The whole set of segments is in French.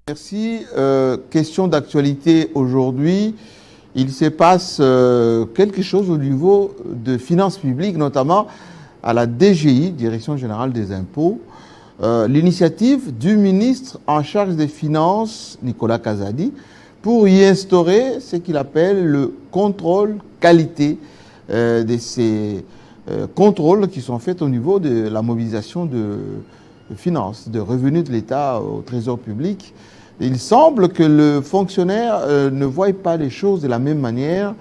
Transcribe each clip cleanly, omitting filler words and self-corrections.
Merci. Question d'actualité aujourd'hui. Il se passe quelque chose au niveau de finances publiques, notamment à la DGI, Direction Générale des Impôts. L'initiative du ministre en charge des Finances, Nicolas Kazadi, pour y instaurer ce qu'il appelle le contrôle qualité de ces contrôles qui sont faits au niveau de la mobilisation de finances, de revenus de l'État au trésor public. Il semble que le fonctionnaire ne voie pas les choses de la même manière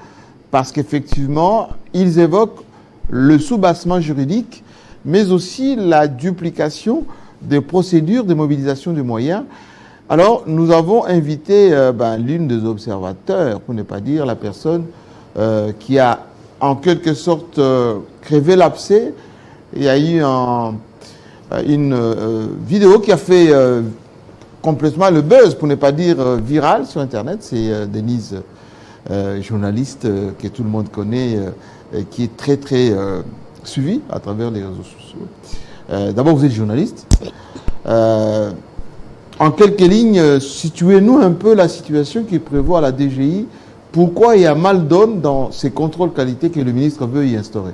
parce qu'effectivement, ils évoquent le soubassement juridique, mais aussi la duplication des procédures de mobilisation de moyens. Alors, nous avons invité l'une des observateurs, pour ne pas dire la personne qui a en quelque sorte crevé l'abcès. Il y a eu une vidéo qui a fait complètement le buzz, pour ne pas dire viral sur Internet. C'est Denise, journaliste que tout le monde connaît, qui est très très suivie à travers les réseaux sociaux. D'abord, vous êtes journaliste. En quelques lignes, situez-nous un peu la situation qui prévoit à la DGI. Pourquoi il y a mal donne dans ces contrôles qualité que le ministre veut y instaurer?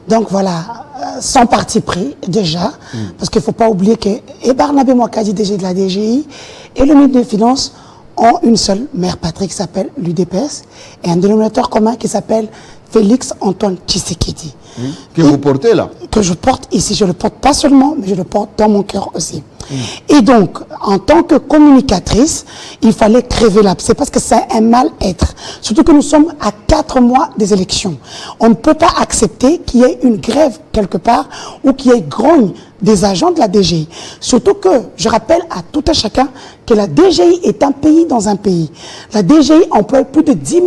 Donc voilà, sans parti pris déjà, parce qu'il ne faut pas oublier que Barnabé Mouakadi, DG de la DGI, et le ministre des Finances ont une seule mère patrie qui s'appelle l'UDPS, et un dénominateur commun qui s'appelle Félix Antoine Tshisekedi. Oui. Que vous portez là? Que je porte ici. Je le porte pas seulement, mais je le porte dans mon cœur aussi. Et donc, en tant que communicatrice, il fallait crever l'abcès parce que c'est un mal-être. Surtout que nous sommes à 4 mois des élections. On ne peut pas accepter qu'il y ait une grève quelque part ou qu'il y ait grogne des agents de la DGI. Surtout que, je rappelle à tout un chacun que la DGI est un pays dans un pays. La DGI emploie plus de 10 000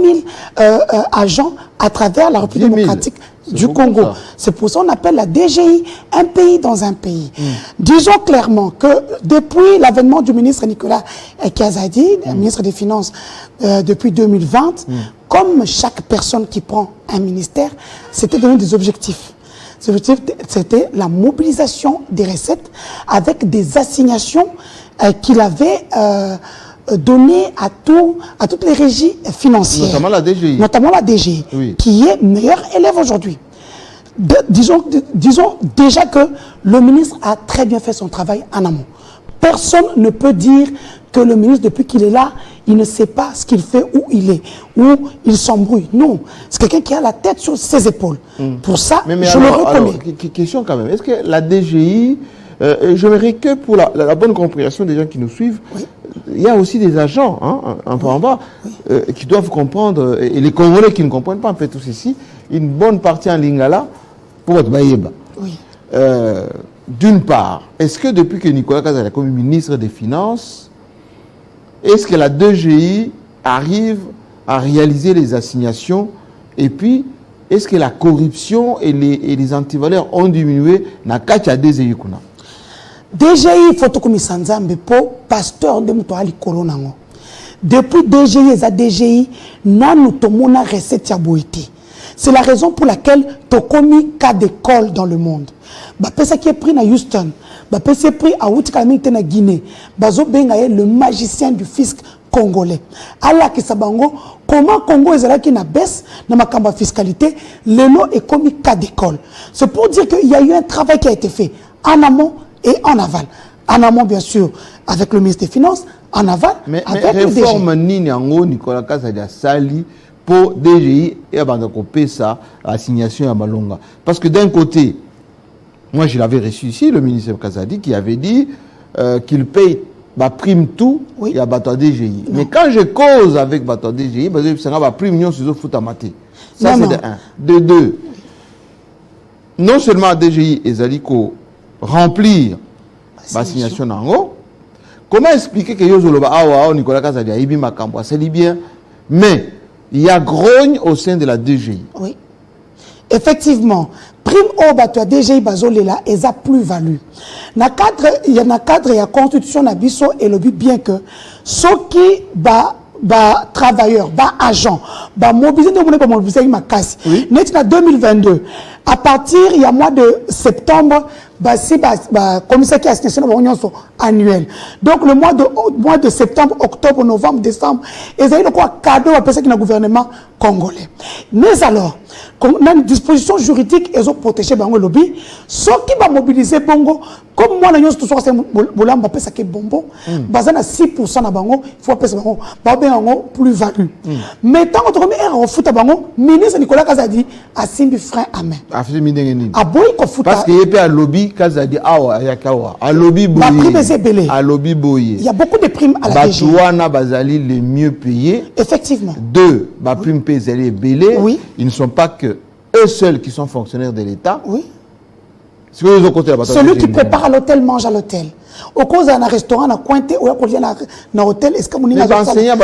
agents à travers la République démocratique du Congo. C'est pour ça qu'on appelle la DGI un pays dans un pays. Disons clairement que depuis l'avènement du ministre Nicolas Kazadi, ministre des Finances depuis 2020, comme chaque personne qui prend un ministère, c'était donné des objectifs. Ces objectifs, c'était la mobilisation des recettes avec des assignations qu'il avait donné à toutes les régies financières. Notamment la DGI. Notamment la DGI, oui, qui est meilleur élève aujourd'hui. Disons déjà que le ministre a très bien fait son travail en amont. Personne ne peut dire que le ministre, depuis qu'il est là, il ne sait pas ce qu'il fait, où il est, où il s'embrouille. Non, c'est quelqu'un qui a la tête sur ses épaules. Pour ça, je le reconnais. Alors, question quand même, est-ce que la DGI, j'aimerais que pour la bonne compréhension des gens qui nous suivent, il y a aussi des agents, un peu en bas, qui doivent comprendre, et les Congolais qui ne comprennent pas, en fait, tout ceci, une bonne partie en lingala pour être baïeba. D'une part, est-ce que depuis que Nicolas Kazadi est comme ministre des Finances, est-ce que la DGI arrive à réaliser les assignations? Et puis, est-ce que la corruption et les antivaleurs ont diminué na kacha DGI kuna? DGI fotokomi sanzambe po pasteur de mutoali kolonango. Depuis DGI et DGI, nous tomona recette ya boité. C'est la raison pour laquelle tokomi cas d'école dans le monde. Bapesa qui est pris na Houston, bapesa pris à Outikalamite na Guinée, bazo bengaye le magicien du fisc congolais. Allah ki sabango comment Congo ezalaki na baisse na makamba fiscalité, lelo est comme cas d'école. C'est pour dire qu'il y a eu un travail qui a été fait en amont et en aval. En amont, bien sûr, avec le ministre des Finances, en aval, avec le DGI. Réforme Nini Ango, Nicolas Kazadi a sali pour DGI et à Bandakopé ça, assignation à Malonga. Parce que d'un côté, moi je l'avais reçu ici, le ministre Kazadi, qui avait dit qu'il paye ma prime tout et à Bato DGI. Mais quand je cause avec Bato DGI, ça va prime million sur le foot à maté. Ça c'est de un. De deux, non seulement à DGI et Zaliko remplir l'assignation nango. Comment expliquer que Yozoloba Nicolas Kazadi a ibi makambo, c'est bien, mais il y a grogne au sein de la DGI. Oui. Effectivement, prime au bateau DGI bazolela eza plus-value. Na cadre, il y a la constitution na biso et le but bien que ceux qui travailleurs, agents, mobilisés de mobiliser ma casse. Net na 2022, à partir il y a mois de septembre, si commissaire qui a signé une réunion annuelle. Donc le mois de septembre, octobre, novembre, décembre, ils ont eu quoi cadeau à personne qui est le gouvernement congolais. Mais alors, on a une disposition juridique, ils ont protégé le lobby. Ceux qui vont mobiliser Bongo, comme moi, nous tous c'est Bolamba pesa ke bombo, bazana 6% na bango, il faut pesa bango, bango plus-value. Mais tant qu'on remet un foot à bango, ministre Nicolas Kazadi a simbi frein à main. A boy ko foot parce qu'il y a un lobby Kazadi awa yakawa, un lobby boy. Un lobby boy. Il y a beaucoup de primes à la DG. Batouana bazali les mieux payés. Effectivement. Deux, ba prime payés belé. Oui. Ils ne sont pas que eux seuls qui sont fonctionnaires de l'État. Oui. Celui qui prépare à l'hôtel mange à l'hôtel. Au cause d'un restaurant, on a cointé, ou on a un hôtel, est-ce que mon les enseignants,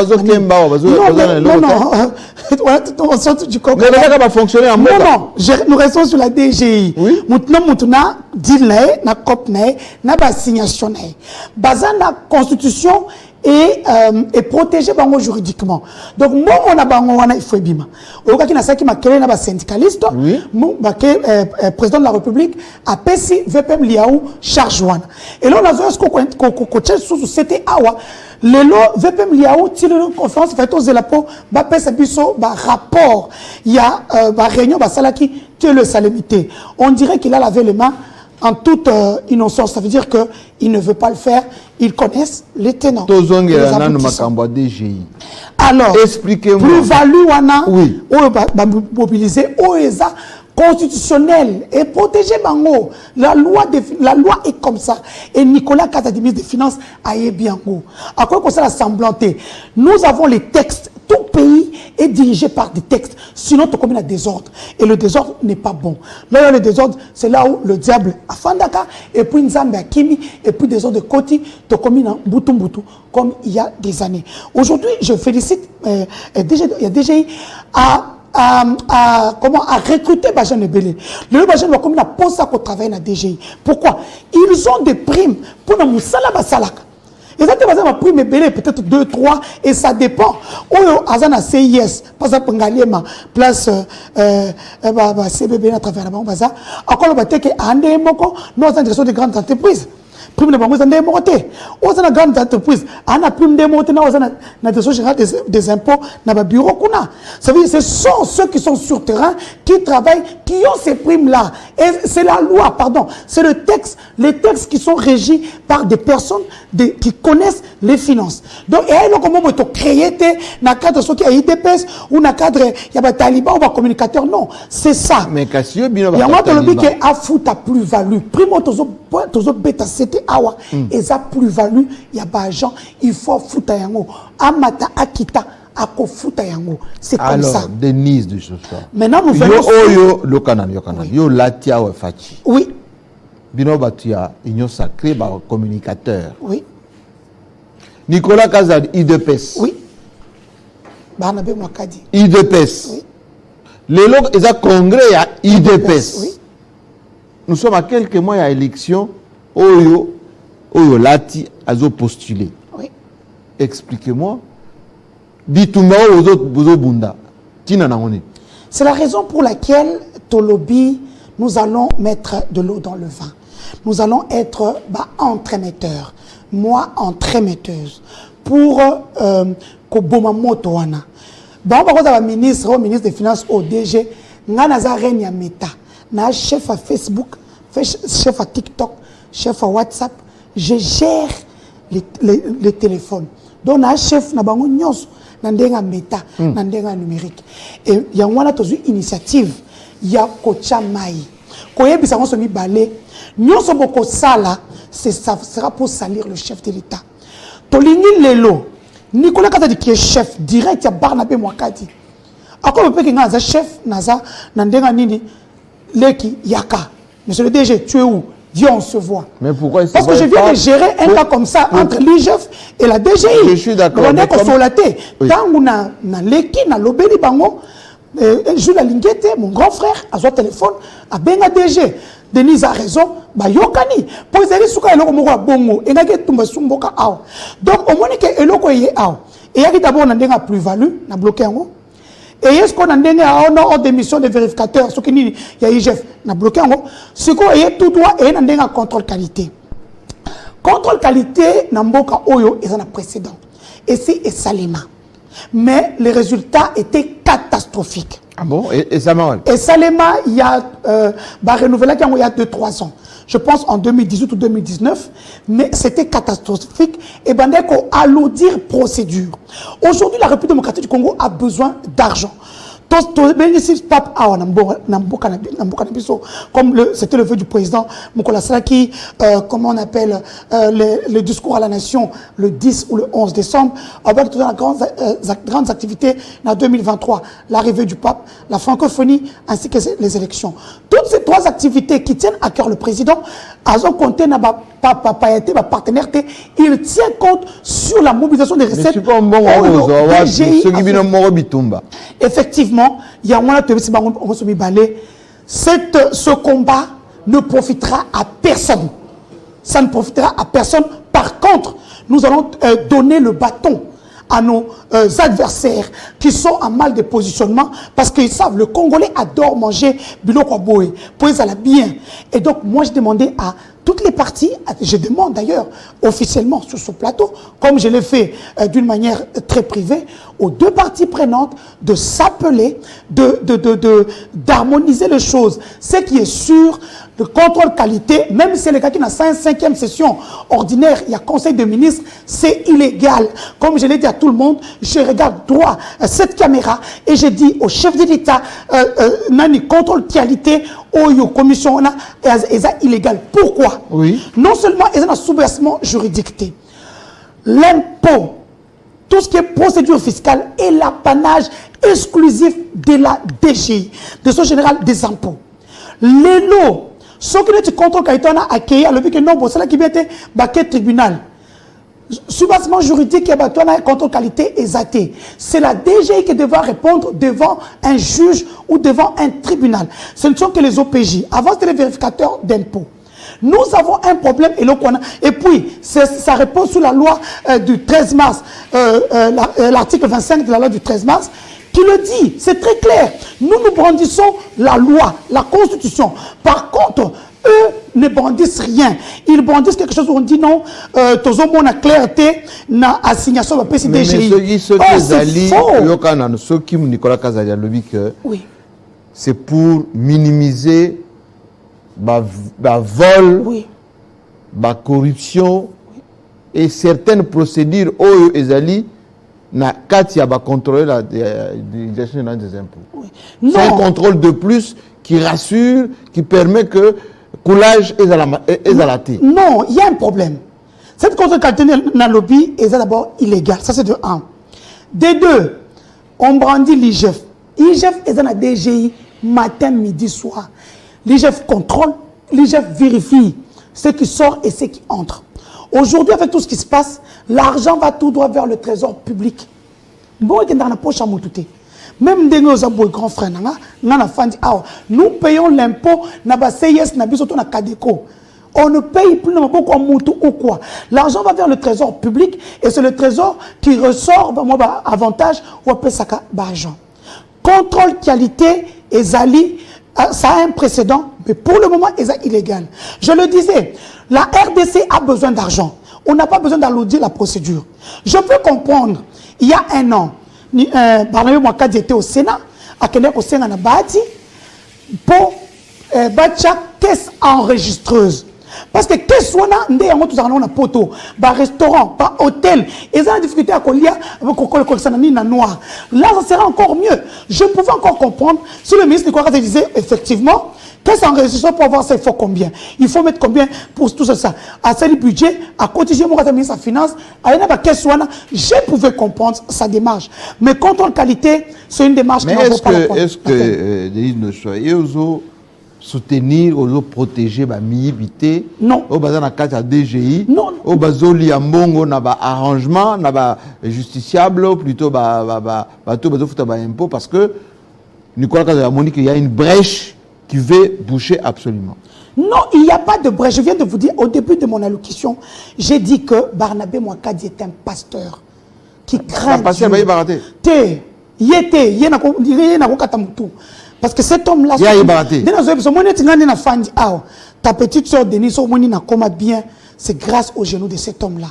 on sort du coq. Non, nous restons sur la DGI. Oui. Maintenant, deal na cop na assignation na constitution et protégé juridiquement. Donc moi on a bango il faut bima. Au cas qui na saki makele na ba syndicaliste, président de la République a pesi VPM liaou charge wana. Et là on a vu ce qu'on sous c'était awa le lo VPM liaou tire une conférence fait aux élapo ba pesa biso ba rapport il y a ba réunion ba salaki que le salamité. On dirait qu'il a lavé les mains en toute innocence. Ça veut dire qu'il ne veut pas le faire. Ils connaissent les tenants. Alors, expliquez-moi. Plus-value, oui. Mobiliser, constitutionnel et protéger Bango. La loi est comme ça. Et Nicolas Kazadi, ministre des Finances, a bien go. À quoi qu'on s'est semblanté? Nous avons les textes. Tout pays est dirigé par des textes. Sinon, tu commets un désordre. Et le désordre n'est pas bon. Là, le désordre, c'est là où le diable a Fandaka, et puis Nzambe a Kimi, et puis des ordres de Koti, tu commets un bouton, comme il y a des années. Aujourd'hui, je félicite DGI à recruter Bajan Ebele. Le Bajan doit comme la pose à travailler dans DGI. Pourquoi? Ils ont des primes pour nous Moussala Basalaka. Et ça, tu vas prime Ebele peut-être 2, 3, et ça dépend. Ou Azana CIS, par exemple, Ngaliema, place CBB à travers la banque, encore le bâtiment qui est en démocratie, nous avons des grandes entreprises. Prime de banque, nous avons des montées. Nous avons des grandes entreprises. On a prime de montées, nous avons des impôts dans le bureau. Ça veut dire que ce sont ceux qui sont sur terrain, qui travaillent, qui ont ces primes-là. Et c'est la loi, pardon. C'est le texte, les textes qui sont régis par des personnes qui connaissent les finances. Donc, et là, comment on peut créer dans le cadre de ceux qui ont IDPS ou dans le cadre, il y a des talibans ou des communicateurs. Non, c'est ça. Mais Cassio, il y a un autre qui a foutu à plus-value. Primo, tous bêta, c'était awa. Et ça, plus-value, il y a pas gens, il faut foutre à yango. Amata, Akita. C'est comme ça. Alors, Denise de ce soir. Maintenant, nous venons. Le canal. Yo Latia ou Fachi. Oui. Bino Batia, union sacrée, communicateur. Oui. Nicolas Kazadi, IDPS. Oui. Barnabé Mwakadi. IDPS. Oui. Les logs, ils ont congrès à IDPS. Oui. Nous sommes à quelques mois à l'élection. Oyo Lati a postulé. Oui. Expliquez-moi. Dites-moi aux autres Bunda. C'est la raison pour laquelle Tolobi, nous allons mettre de l'eau dans le vin. Nous allons être entremetteurs. Moi, entremetteuse. Pour Koboma Motoana. Bon, par contre, ministre des Finances au DG, Nanaza Renya Meta. Na chef à Facebook, chef à TikTok, chef à WhatsApp. Je gère les téléphones. Donc, na chef na bango nyos. Nandenga méta, nandenga numérique. Et il y a une initiative, il y a Kocha Mai. Koyebi sa ngoso mi balé. Nyonso boko sala, ça sera pour salir le chef de l'État. Tolingi lelo, Nicolas Kazadi qui est chef direct ya Barnabé Mwakadi. Ako pe kinga za chef naza nandenga nini leki yaka. Monsieur le DG, tu es où? Viens, on se voit. Mais pourquoi Parce que je viens de gérer un cas comme ça entre l'IGF et la DGI. Je suis d'accord. On est consolaté. Tant qu'on a l'équipe, on a l'obéli bango, je la linguette, mon grand frère, a son téléphone, a bien la DG. Denise a raison, bah yokani. Pour les souka eloko moko bongo, et n'a que tumba sumboka ao. Donc au moins que eloko yé ao. Et y a d'abord on a plus value, on a bloqué en haut. Et est-ce qu'on a donné un ordre de mission de vérificateur, ce qui il y a IGF, on a bloqué en gros. Ce qu'on a tout droit et on a donné un contrôle qualité. Contrôle qualité, Namboka Oyo, ils en ont précédent. Et c'est Salema. Mais les résultats étaient catastrophiques. Ah bon? Et ça m'a... Et Salema, il y a renouvelé il y a 2-3 ans. Je pense en 2018 ou 2019, mais c'était catastrophique. Et ben, il faut alourdir procédure. Aujourd'hui, la République démocratique du Congo a besoin d'argent. Comme c'était le vœu du président Mukola Salaki, comment on appelle le discours à la nation le 10 ou le 11 décembre, avec toutes les grandes activités en 2023, l'arrivée du pape, la francophonie ainsi que les élections. Toutes ces 3 activités qui tiennent à cœur le président, elles ont compté dans ma partenaire, il tient compte sur la mobilisation des recettes. Effectivement, il y a ce combat ne profitera à personne. Ça ne profitera à personne. Par contre, nous allons donner le bâton à nos adversaires qui sont en mal de positionnement parce qu'ils savent le Congolais adore manger biloko boé, pour ça la bien. Et donc moi je demandais à toutes les parties, je demande d'ailleurs officiellement sur ce plateau, comme je l'ai fait d'une manière très privée, aux 2 parties prenantes de s'appeler, d'harmoniser les choses. Ce qui est sûr, le contrôle qualité, même si c'est le cas qui n'a 5e session ordinaire, il y a conseil de ministres, c'est illégal. Comme je l'ai dit à tout le monde, je regarde droit cette caméra et je dis au chef de l'État, nani contrôle qualité, oyo commission on a illégal. Pourquoi? Oui. Non seulement ils ont un sous-versement juridique, l'impôt, tout ce qui est procédure fiscale est l'apanage exclusif de la DGI, Direction générale des impôts. Les lots, ce que tu contrôles qualité on a accueilli, le but que non, c'est là qui vient être baquet tribunal. Sous-versement juridique, contrôle qualité exaté. C'est la DGI qui devra répondre devant un juge ou devant un tribunal. Ce ne sont que les OPJ. Avant, c'était les vérificateurs d'impôts. Nous avons un problème et puis ça répond sous la loi du 13 mars, l'article 25 de la loi du 13 mars, qui le dit, c'est très clair. Nous brandissons la loi, la constitution. Par contre, eux ne brandissent rien. Ils brandissent quelque chose où on dit non, tous on a clarté, na assignation de PCDGI. Ce qui Nicolas Kazali a dit que oui, c'est pour minimiser la vol, oui, la corruption, oui, et certaines procédures où Ezali n'a qu'à contrôler la direction générale des impôts. Oui. C'est un contrôle de plus qui rassure, qui permet que coulage est à la tête. Non, il y a un problème. Cette contrôle qualité dans le lobby est d'abord illégal. Ça, c'est de 1. De 2, on brandit l'IGF. L'IGF est dans la DGI matin, midi, soir. L'IGF contrôle, l'IGF vérifie ce qui sort et ce qui entre. Aujourd'hui, avec tout ce qui se passe, l'argent va tout droit vers le trésor public. Bon, il y a dans la poche à moutouté. Même des grands frères, nous payons l'impôt, on ne paye plus beaucoup en moutou ou quoi. L'argent va vers le trésor public et c'est le trésor qui ressort avantage ou argent. Contrôle qualité et Zali, ça a un précédent, mais pour le moment, c'est illégal. Je le disais, la RDC a besoin d'argent. On n'a pas besoin d'alourdir la procédure. Je peux comprendre, il y a 1 an, Barnabé Mwakadi était au Sénat, à Kenya au Sénat pour battre caisse enregistreuse. Parce que qu'est-ce qu'on a, on a poteau, par restaurant, par hôtel, et ça a difficulté à coller avec noir. Là, ça sera encore mieux. Je pouvais encore comprendre si le ministre Nicolas disait effectivement, qu'est-ce qu'on enregistre pour avoir ça, il faut combien? Il faut mettre combien pour tout ça? À ce budget, à cotiser mon ministre de Finance, à une qu'est-ce qu'on a, je pouvais comprendre sa démarche. Mais contrôle qualité, c'est une démarche qui ne vaut pas la peine. Est-ce que, Denis Nochoye, soutenir ou protéger la miébité non au bazar na carte DGI non au bazoli ambongo na ba arrangement na ba justiciable plutôt tout bazo futa ba impôt parce que Nicolas Kazali Monique il y a une brèche qui veut boucher absolument. Non, il n'y a pas de brèche. Je viens de vous dire au début de mon allocution, j'ai dit que Barnabé Mwakadi est un pasteur qui craint Dieu. Parce que cet homme-là, ta petite soeur Denise, bien, c'est grâce au genou de cet homme-là.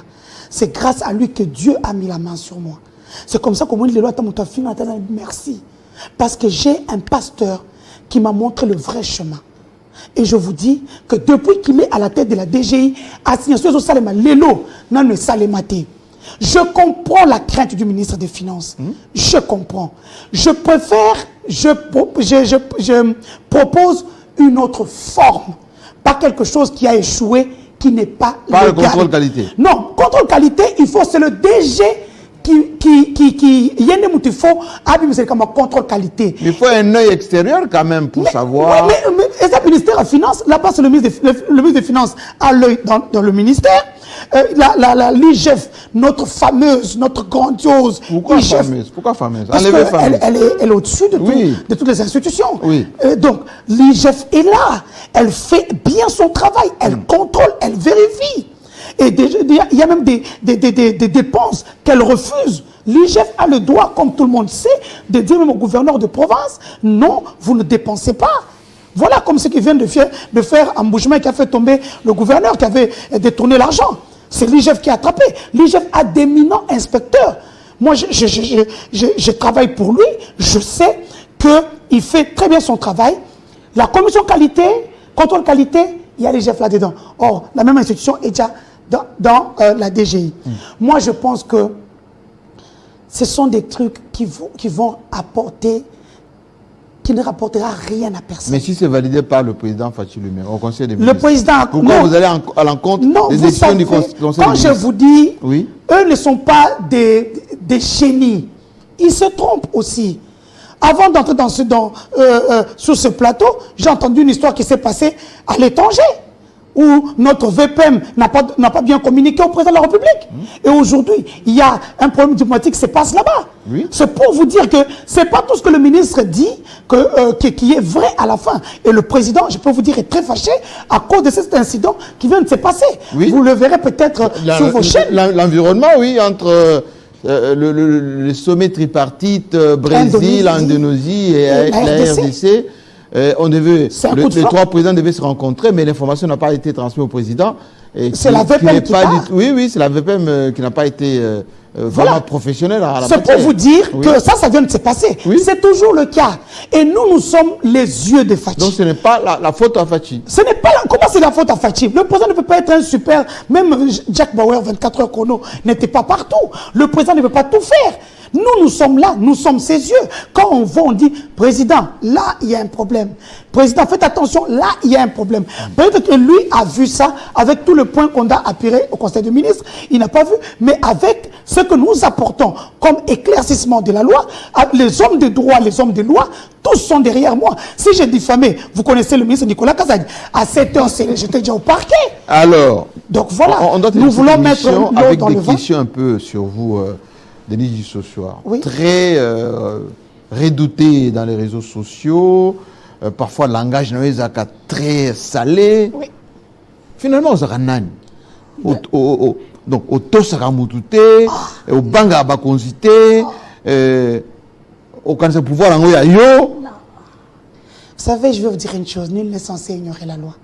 C'est grâce à lui que Dieu a mis la main sur moi. C'est comme ça que merci. Parce que j'ai un pasteur qui m'a montré le vrai chemin. Et je vous dis que depuis qu'il est à la tête de la DGI, je comprends la crainte du ministre des Finances. Je comprends. Je préfère, je propose une autre forme. Pas quelque chose qui a échoué, qui n'est pas légal. Pas le contrôle qualité. Non, contrôle qualité, c'est le DG il faut contrôle qualité. Mais il faut un œil extérieur quand même pour savoir. Mais le ministère des Finances, là-bas, c'est le ministre des Finances a l'œil dans le ministère. L'IGF, notre fameuse, notre grandiose. Pourquoi fameuse? Pourquoi fameuse? Parce qu'elle est au-dessus de toutes les institutions. Oui. Donc, l'IGF est là. Elle fait bien son travail. Elle contrôle, elle vérifie. Et il y a même des dépenses qu'elle refuse. L'IGF a le droit, comme tout le monde sait, de dire même au gouverneur de province, non, vous ne dépensez pas. Voilà comme ce qui vient de faire un bougement qui a fait tomber le gouverneur qui avait détourné l'argent. C'est l'IGF qui a attrapé. L'IGF a d'éminents inspecteurs. Moi, je travaille pour lui. Je sais qu'il fait très bien son travail. La commission qualité, contrôle qualité, il y a l'IGF là-dedans. Or, la même institution est déjà dans la DGI. Moi, je pense que ce sont des trucs qui vont apporter, qui ne rapportera rien à personne. Mais si c'est validé par le président Fachi lui-même, au Conseil des ministres, le président, pourquoi vous allez à l'encontre des décisions du Conseil des ministres? Quand je vous dis, oui, eux ne sont pas des génies. Ils se trompent aussi. Avant d'entrer sur ce plateau, j'ai entendu une histoire qui s'est passée à l'étranger, où notre VPM n'a pas bien communiqué au président de la République. Et aujourd'hui, il y a un problème diplomatique qui se passe là-bas. Oui. C'est pour vous dire que ce n'est pas tout ce que le ministre dit qui est vrai à la fin. Et le président, je peux vous dire, est très fâché à cause de cet incident qui vient de se passer. Oui. Vous le verrez peut-être sur vos chaînes. L'environnement, oui, entre le sommet tripartite Brésil, Indonésie et la RDC. Les trois présidents devaient se rencontrer, mais l'information n'a pas été transmise au président. C'est la VPM qui parle. Oui, c'est la VPM qui n'a pas été vraiment professionnelle à la matière. C'est pour vous dire que ça vient de se passer. Oui. C'est toujours le cas. Et nous sommes les yeux de Fachi. Donc ce n'est pas la faute à Fachi. Ce n'est pas comment c'est la faute à Fachi? Le président ne peut pas être un super... Même Jack Bauer, 24 heures chrono, n'était pas partout. Le président ne peut pas tout faire. Nous sommes là, nous sommes ses yeux. Quand on va, on dit, président, là, il y a un problème. Président, faites attention, là, il y a un problème. Peut-être que lui a vu ça avec tout le point qu'on a appuyé au Conseil des ministres. Il n'a pas vu, mais avec ce que nous apportons comme éclaircissement de la loi, les hommes de droit, les hommes de loi, tous sont derrière moi. Si j'ai diffamé, vous connaissez le ministre Nicolas Kazadi, à 7 heures, j'étais déjà au parquet. Alors, donc voilà, nous voulons mettre l'eau dans le vent. Des questions un peu sur vous, Denis Dissossoir, oui. Très redouté dans les réseaux sociaux, parfois le langage n'est très salé. Oui. Finalement, on s'en donc, au Tosakamoutouté, au Banga Bakonsité, au Kansa pouvoir en Oyayo. Vous savez, je vais vous dire une chose, nul n'est censé ignorer la loi.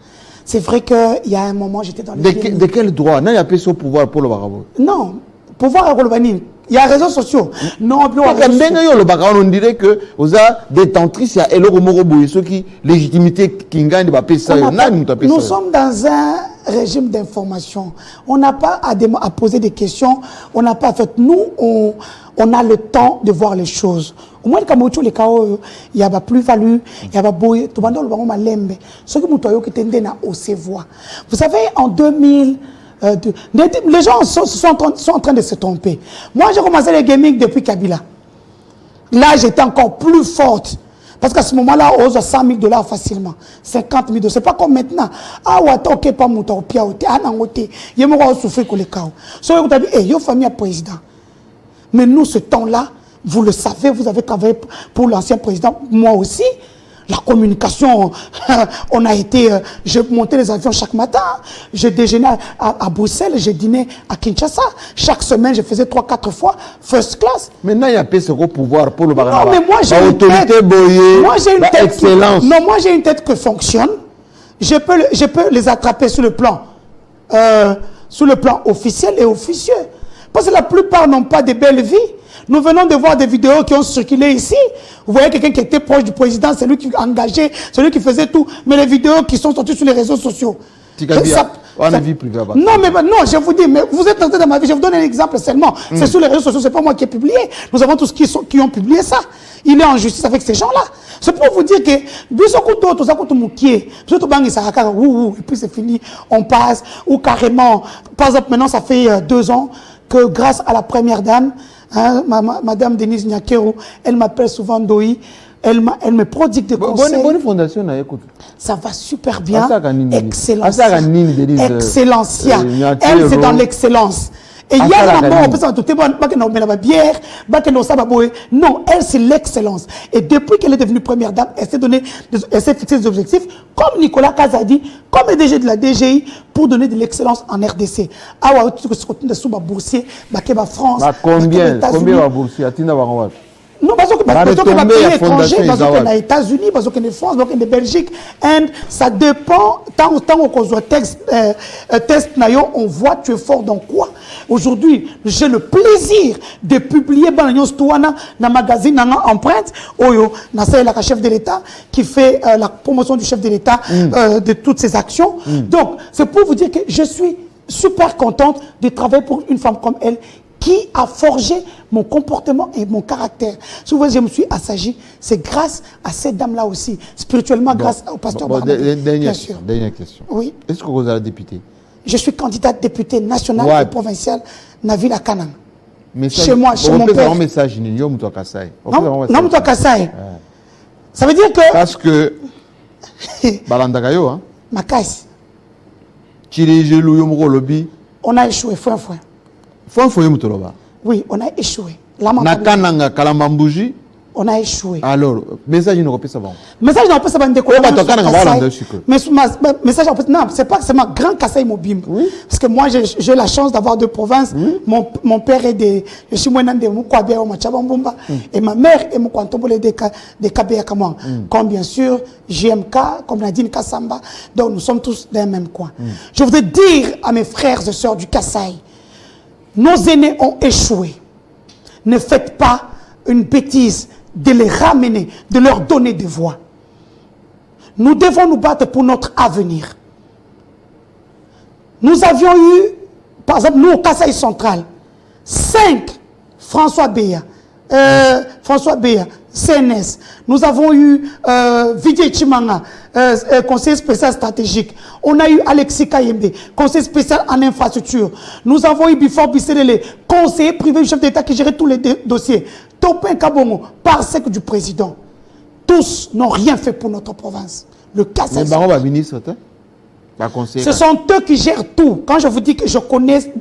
C'est vrai qu'il y a un moment, j'étais dans le... De quel droit? Non, il n'y a pas ce pouvoir pour le Barabo. Non, pouvoir à Golobani. Il y a réseaux sociaux. Non, on dirait que vous avez détentrices, il y a ceux qui légitimité qui gagnent nous sommes dans un régime d'information. On n'a pas à poser des questions. On n'a pas fait. Nous, on a le temps de voir les choses. Au moins, quand les cas, il y a plus-value, il y a boy, tout le monde ce qui vous savez, en 2000. Les gens sont en train de se tromper. Moi, j'ai commencé le gaming depuis Kabila. Là, j'étais encore plus forte. Parce qu'à ce moment-là, on ose $100 000 facilement. 50 000 $. C'est pas comme maintenant. Ah, ouais, ok, pas mon temps, pia, ah, non, ok. Il y a souffrir que les cas. So, vous avez dit, hey, yo, famille président. Mais nous, ce temps-là, vous le savez, vous avez travaillé pour l'ancien président, moi aussi. La communication, on a été, je montais les avions chaque matin, je déjeunais à Bruxelles, je dînais à Kinshasa. Chaque semaine, je faisais 3-4 fois first class. Maintenant, il y a pas ce pouvoir pour le Non, mais moi j'ai une tête. Moi j'ai une tête non, moi j'ai une tête qui fonctionne. Je peux les attraper sur le plan officiel et officieux. Parce que la plupart n'ont pas de belles vies. Nous venons de voir des vidéos qui ont circulé ici. Vous voyez quelqu'un qui était proche du président, c'est lui qui engageait, c'est lui qui faisait tout. Mais les vidéos qui sont sorties sur les réseaux sociaux. On a vie privée. Non, mais non, je vous dis, mais vous êtes entré dans ma vie. Je vous donne un exemple seulement. C'est sur les réseaux sociaux, c'est pas moi qui ai publié. Nous avons tous qui ont publié ça. Il est en justice avec ces gens-là. C'est pour vous dire que, et puis c'est fini, on passe, ou carrément, par exemple, maintenant ça fait 2 ans que grâce à la première dame, hein, Madame Denise Nyakero, elle m'appelle souvent Doi, elle me prodigue des conseils. Bonne fondation, ça va super bien. Excellence. Excellencia. Elle, c'est dans l'excellence. Et il y a un moment, on peut s'en douter, bière, non, elle, c'est l'excellence. Et depuis qu'elle est devenue première dame, elle s'est fixé des objectifs, comme Nicolas Kazadi, comme le DG de la DGI, pour donner de l'excellence en RDC. Combien va boursier? Non, parce que les pays étrangers, parce que les États-Unis, parce que les France, parce que les Belgique, et ça dépend, tant qu'on soit test, on voit tu es fort dans quoi. Aujourd'hui, j'ai le plaisir de publier dans le magazine Empreinte, la chef de l'État, qui fait la promotion du chef de l'État de toutes ses actions. Donc, c'est pour vous dire que je suis super contente de travailler pour une femme comme elle, qui a forgé mon comportement et mon caractère. Souvent, je me suis assagi, c'est grâce à cette dame-là aussi, spirituellement grâce au pasteur Barnabé. Dernière question. Oui. Est-ce que vous êtes députée? Je suis candidate députée nationale et provinciale na ville à Kanang. Chez moi, chez mon père. Un message, non, ça veut dire que... Parce que... Balandagayo, hein? Makas. On a échoué, foi. Oui, on a échoué. Nakananga Kalambambouji. On a échoué. Alors, message ne repère ça va. Message ne repère ça va. Message non, c'est pas seulement grand Kassai Mobim. Oui. Parce que moi j'ai la chance d'avoir 2 provinces. Oui. Mon père est je suis moi de Mukwabe au Machabambumba et ma mère est Mukwantombole de Kabea Kamang. Comme bien sûr JMK, comme Nadine Kassamba. Donc nous sommes tous dans le même coin. Je voudrais dire à mes frères et sœurs du Kassai, nos aînés ont échoué. Ne faites pas une bêtise de les ramener, de leur donner des voix. Nous devons nous battre pour notre avenir. Nous avions eu, par exemple, nous au Kassai central, 5 François Béa, CNS. Nous avons eu Vijay Chimanga, conseiller spécial stratégique. On a eu Alexis Kayembe, conseiller spécial en infrastructure. Nous avons eu Bifor Bisselele, conseiller privé du chef d'État qui gérait tous les dossiers. Topin Kabongo, parsec du président. Tous n'ont rien fait pour notre province. Le Kassai. Mais ministre, ce sont eux qui gèrent tout. Quand je vous dis que je connais,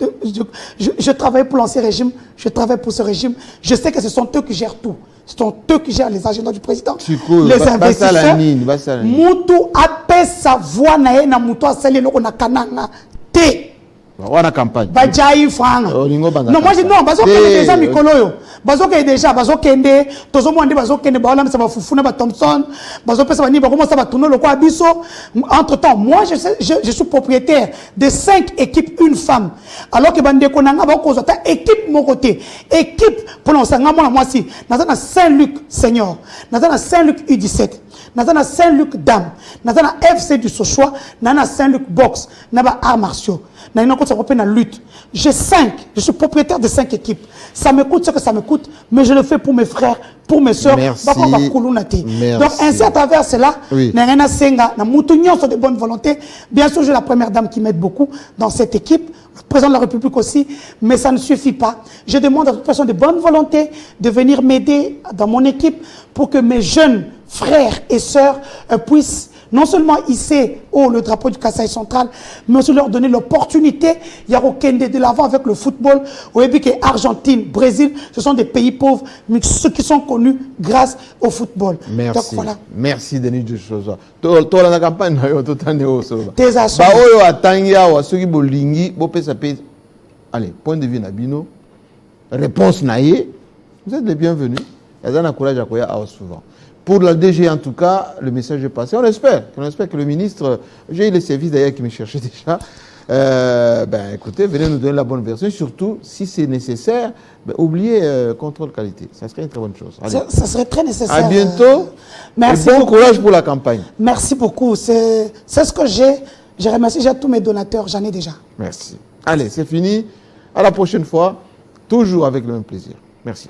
je travaille pour l'ancien régime, je travaille pour ce régime, je sais que ce sont eux qui gèrent tout. Ce sont eux qui gèrent les agendas du président. Les investisseurs. Moutou appelle sa voix na moutou a sali loko na kananga. Te. On a campagne. Badjaï Franga. Non, moi je dis non, parce que déjà Mikoloyo. Parce que déjà, parce que Kende, tous au monde, parce que Kende, Baolam, ça va Foufouna, Thompson, parce que ça va comment ça va tourner le quoi Abisso. Entre temps, moi je suis propriétaire de 5 équipes, une femme. Alors que Bande Konanga, équipe mon côté. Équipe, pour nous, ça moi si. Nous avons Saint-Luc Senior, nous avons Saint-Luc U17. Nous avons Saint-Luc Dame, nous avons FC du Sochois, nous avons Saint-Luc Box, nous avons Arts Martiaux, nous avons la lutte. J'ai 5, je suis propriétaire de 5 équipes. Ça me coûte ce que ça me coûte, mais je le fais pour mes frères, pour mes soeurs. Merci. Donc ainsi à travers cela, nous avons de bonne volonté. Bien sûr, j'ai la première dame qui m'aide beaucoup dans cette équipe, le président de la République aussi, mais ça ne suffit pas. Je demande à toute personne de bonne volonté de venir m'aider dans mon équipe pour que mes jeunes frères et sœurs puissent non seulement hisser le drapeau du Kasaï central, mais aussi leur donner l'opportunité. Il y a aucun de l'avant avec le football. Vous voyez que Argentine, Brésil, ce sont des pays pauvres, mais ceux qui sont connus grâce au football. Merci. Donc, voilà. Merci Denis Joshua. Toi la campagne Tes assauts. Ba oyo atangia wa soki bolingi bo pesa pe. Allez, point de vue Nabino. Réponse naïe. Vous êtes les bienvenus. Il y a un courage à Koya souvent. Pour la DG, en tout cas, le message est passé. On espère que le ministre, j'ai eu les services d'ailleurs qui me cherchaient déjà. Écoutez, venez nous donner la bonne version. Surtout, si c'est nécessaire, oubliez contrôle qualité. Ça serait une très bonne chose. Ça serait très nécessaire. À bientôt. Merci. Et bon courage pour la campagne. Merci beaucoup. C'est ce que j'ai. Je remercie tous mes donateurs. J'en ai déjà. Merci. Allez, c'est fini. À la prochaine fois. Toujours avec le même plaisir. Merci.